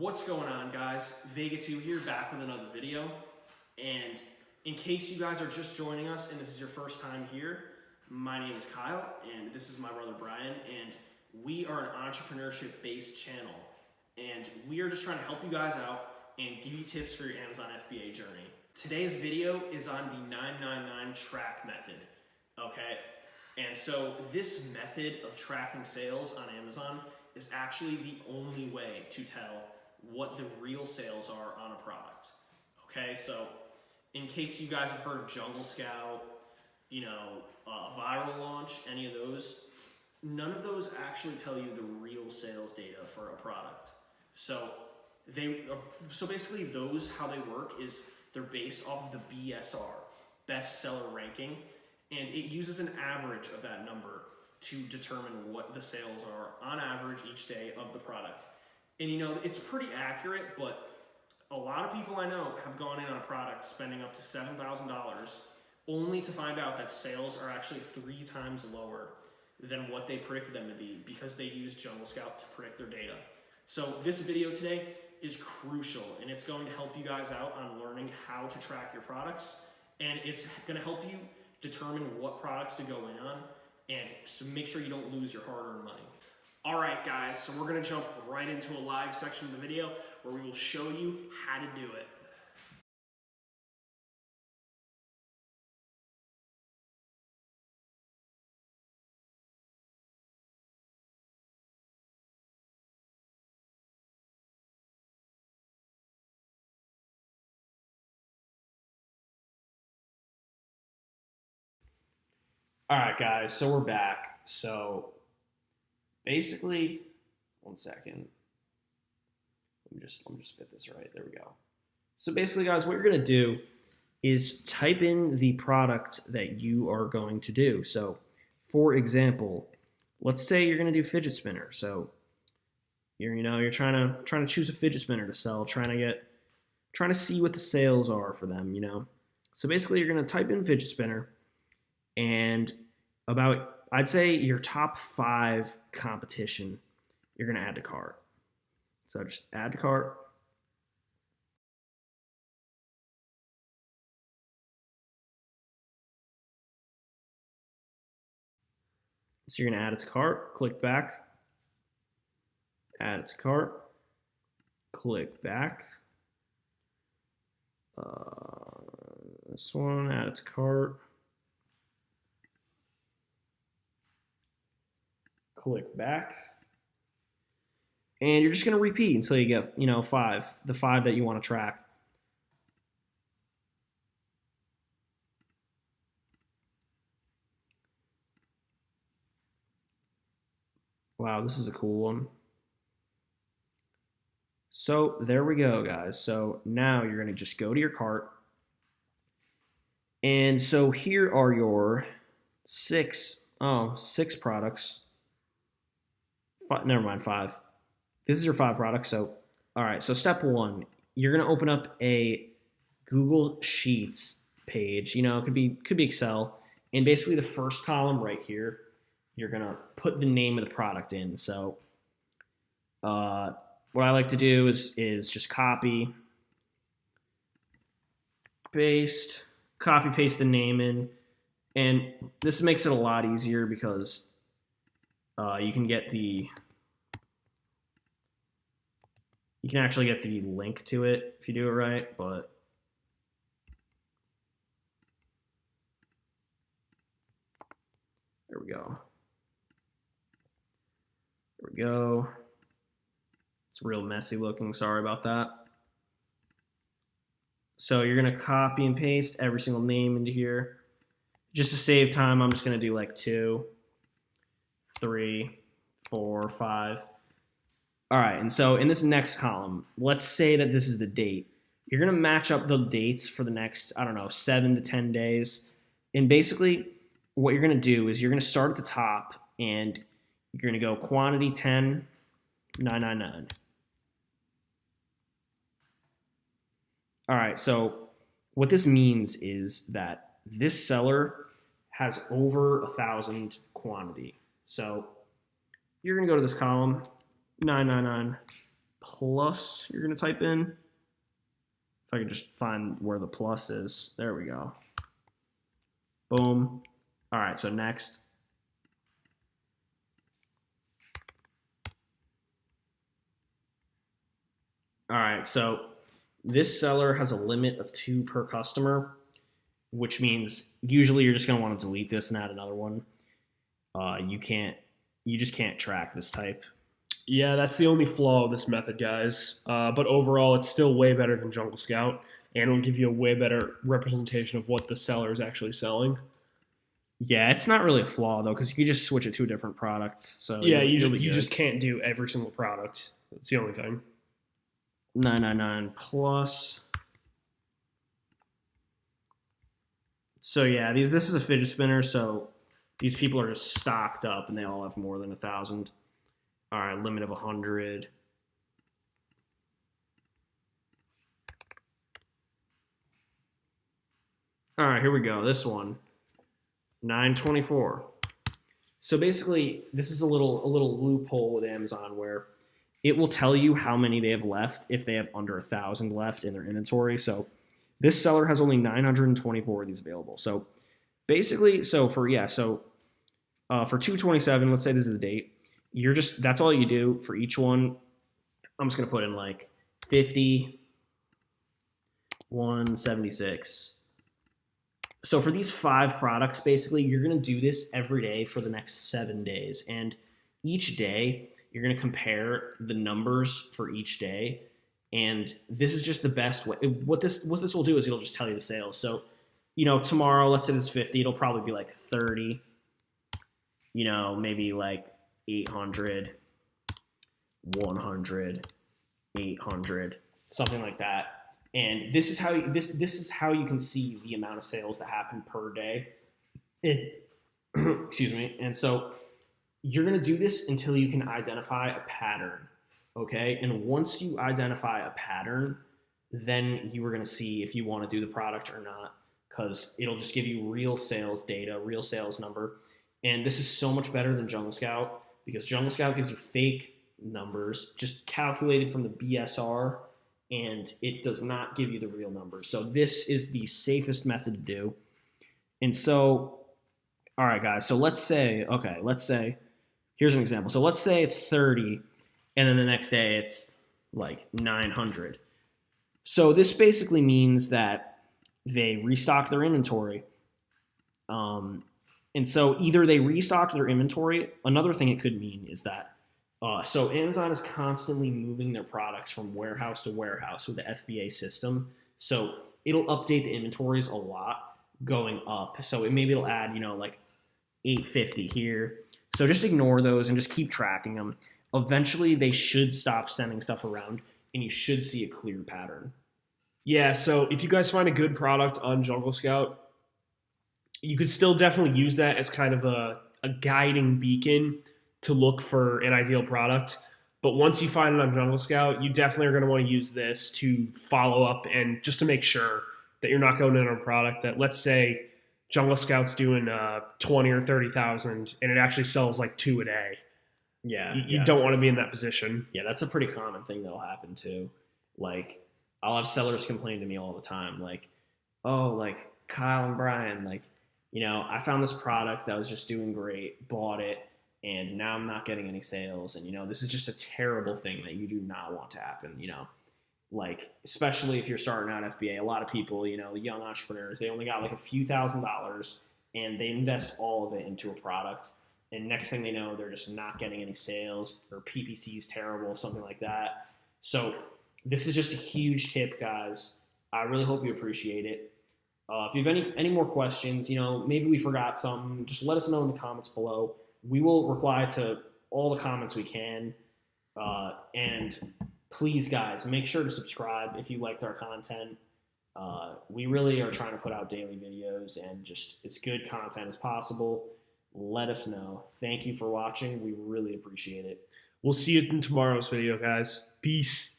What's going on, guys? Vega2 here, back with another video. And in case you guys are just joining us and this is your first time here, my name is Kyle and this is my brother Brian, and we are an entrepreneurship-based channel. And we are just trying to help you guys out and give you tips for your Amazon FBA journey. Today's video is on the 999 track method, okay? And so this method of tracking sales on Amazon is actually the only way to tell what the real sales are on a product. Okay, so in case you guys have heard of Jungle Scout, Viral Launch, any of those, none of those actually tell you the real sales data for a product. So basically those, how they work is they're based off of the BSR, bestseller ranking, and it uses an average of that number to determine what the sales are on average each day of the product. And it's pretty accurate, but a lot of people I know have gone in on a product spending up to $7,000 only to find out that sales are actually 3 times lower than what they predicted them to be because they use Jungle Scout to predict their data. So this video today is crucial, and it's going to help you guys out on learning how to track your products, and it's going to help you determine what products to go in on, and so make sure you don't lose your hard-earned money. All right, guys, so we're going to jump right into a live section of the video where we will show you how to do it. All right, guys, so we're back. So basically, one second. Let me just fit this right. There we go. So basically, guys, what you're going to do is type in the product that you are going to do. So for example, let's say you're going to do fidget spinner. So you're trying to choose a fidget spinner to sell, trying to see what the sales are for them, So basically, you're going to type in fidget spinner, and I'd say your top 5 competition you're going to add to cart. So just add to cart. So you're going to add it to cart, click back, add it to cart, click back. This one, add it to cart. Click back, and you're just going to repeat until you get, the 5 that you want to track. Wow, this is a cool one. So there we go, guys. So now you're going to just go to your cart, and so here are your 6 products. Never mind, 5. This is your 5 products. So, all right. So step 1, you're gonna open up a Google Sheets page. It could be Excel, and basically the first column right here, you're gonna put the name of the product in. So, what I like to do is just copy, paste the name in, and this makes it a lot easier because you can actually get the link to it if you do it right, but there we go. There we go. It's real messy looking, sorry about that. So you're gonna copy and paste every single name into here. Just to save time, I'm just gonna do like 2, 3, 4, 5. All right, and so in this next column, let's say that this is the date. You're going to match up the dates for the next, 7 to 10 days. And basically, what you're going to do is you're going to start at the top, and you're going to go quantity 10, 999. All right, so what this means is that this seller has over 1,000 quantity. So you're going to go to this column, 999, plus you're going to type in. If I could just find where the plus is. There we go. Boom. All right, so next. All right, so this seller has a limit of 2 per customer, which means usually you're just going to want to delete this and add another one. You just can't track this type. Yeah, that's the only flaw of this method, guys. But overall, it's still way better than Jungle Scout, and it'll give you a way better representation of what the seller is actually selling. Yeah, it's not really a flaw, though, because you can just switch it to a different product. So yeah, you just can't do every single product. That's the only thing. 999 plus. So yeah, this is a fidget spinner, so these people are just stocked up and they all have more than 1,000. All right, limit of 100. All right, here we go. This one, 924. So basically, this is a little loophole with Amazon where it will tell you how many they have left if they have under 1,000 left in their inventory. So this seller has only 924 of these available. So basically, for 227, let's say this is the date. That's all you do for each one. I'm just gonna put in like 50, 176. So for these 5 products, basically, you're gonna do this every day for the next 7 days, and each day you're going to compare the numbers for each day, and this is just the best way. What this will do is it'll just tell you the sales. So, tomorrow, let's say this is 50, it'll probably be like 30, maybe like 800, 100, 800, something like that. And this is how you can see the amount of sales that happen per day. Excuse me. And so you're going to do this until you can identify a pattern, okay? And once you identify a pattern, then you are going to see if you want to do the product or not, because it'll just give you real sales data, real sales number. And this is so much better than Jungle Scout, because Jungle Scout gives you fake numbers, just calculated from the BSR, and it does not give you the real numbers. So this is the safest method to do. And so, all right, guys, so let's say, here's an example. So let's say it's 30, and then the next day it's like 900. So this basically means that they restock their inventory. And so either they restocked their inventory. Another thing it could mean is that, so Amazon is constantly moving their products from warehouse to warehouse with the FBA system. So it'll update the inventories a lot going up. So maybe it'll add, like 850 here. So just ignore those and just keep tracking them. Eventually, they should stop sending stuff around, and you should see a clear pattern. Yeah, so if you guys find a good product on Jungle Scout, you could still definitely use that as kind of a guiding beacon to look for an ideal product. But once you find it on Jungle Scout, you definitely are going to want to use this to follow up and just to make sure that you're not going in on a product that, let's say, Jungle Scout's doing 20 or 30,000, and it actually sells like 2 a day. Yeah, you don't want to be in that position. Yeah, that's a pretty common thing that'll happen too. Like, I'll have sellers complain to me all the time, like, oh, like Kyle and Brian, like, I found this product that was just doing great, bought it, and now I'm not getting any sales, and this is just a terrible thing that you do not want to happen. Like, especially if you're starting out FBA, a lot of people, young entrepreneurs, they only got like a few $1,000s, and they invest all of it into a product. And next thing they know, they're just not getting any sales, or PPC is terrible, something like that. So this is just a huge tip, guys. I really hope you appreciate it. If you have any more questions, maybe we forgot something, just let us know in the comments below. We will reply to all the comments we can. And please, guys, make sure to subscribe if you liked our content. We really are trying to put out daily videos and just as good content as possible. Let us know. Thank you for watching. We really appreciate it. We'll see you in tomorrow's video, guys. Peace.